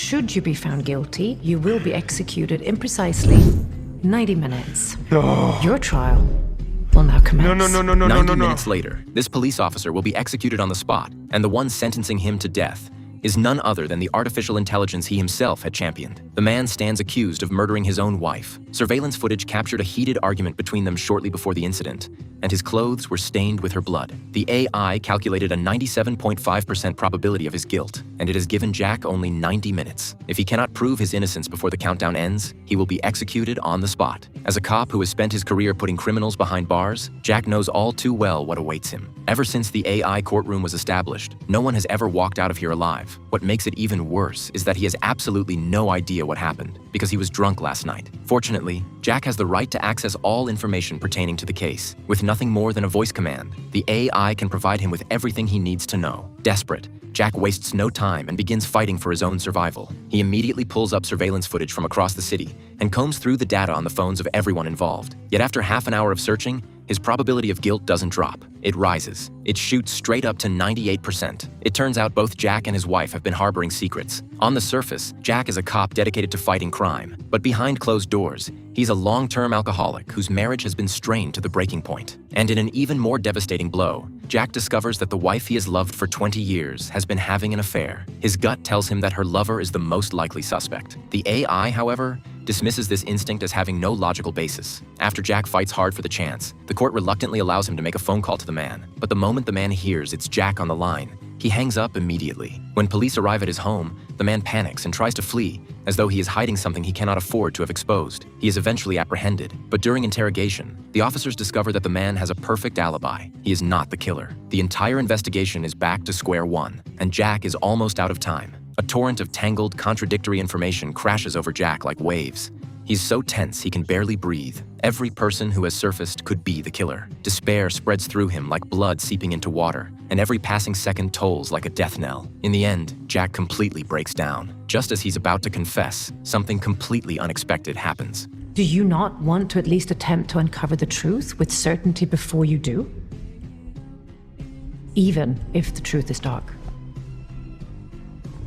Should you be found guilty, you will be executed in precisely 90 minutes. Your trial will now commence. No. 90 minutes later, this police officer will be executed on the spot, and the one sentencing him to death is none other than the artificial intelligence he himself had championed. The man stands accused of murdering his own wife. Surveillance footage captured a heated argument between them shortly before the incident, and his clothes were stained with her blood. The AI calculated a 97.5% probability of his guilt, and it has given Jack only 90 minutes. If he cannot prove his innocence before the countdown ends, he will be executed on the spot. As a cop who has spent his career putting criminals behind bars, Jack knows all too well what awaits him. Ever since the AI courtroom was established, no one has ever walked out of here alive. What makes it even worse is that he has absolutely no idea what happened, because he was drunk last night. Fortunately, Jack has the right to access all information pertaining to the case. With nothing more than a voice command, the AI can provide him with everything he needs to know. Desperate, Jack wastes no time and begins fighting for his own survival. He immediately pulls up surveillance footage from across the city and combs through the data on the phones of everyone involved. Yet after half an hour of searching, his probability of guilt doesn't drop. It rises. It shoots straight up to 98%. It turns out both Jack and his wife have been harboring secrets. On the surface, Jack is a cop dedicated to fighting crime. But behind closed doors, he's a long-term alcoholic whose marriage has been strained to the breaking point. And in an even more devastating blow, Jack discovers that the wife he has loved for 20 years has been having an affair. His gut tells him that her lover is the most likely suspect. The AI, however, dismisses this instinct as having no logical basis. After Jack fights hard for the chance, the court reluctantly allows him to make a phone call to the man. But the moment the man hears it's Jack on the line, he hangs up immediately. When police arrive at his home, the man panics and tries to flee, as though he is hiding something he cannot afford to have exposed. He is eventually apprehended, but during interrogation, the officers discover that the man has a perfect alibi. He is not the killer. The entire investigation is back to square one, and Jack is almost out of time. A torrent of tangled, contradictory information crashes over Jack like waves. He's so tense he can barely breathe. Every person who has surfaced could be the killer. Despair spreads through him like blood seeping into water, and every passing second tolls like a death knell. In the end, Jack completely breaks down. Just as he's about to confess, something completely unexpected happens. Do you not want to at least attempt to uncover the truth with certainty before you do? Even if the truth is dark.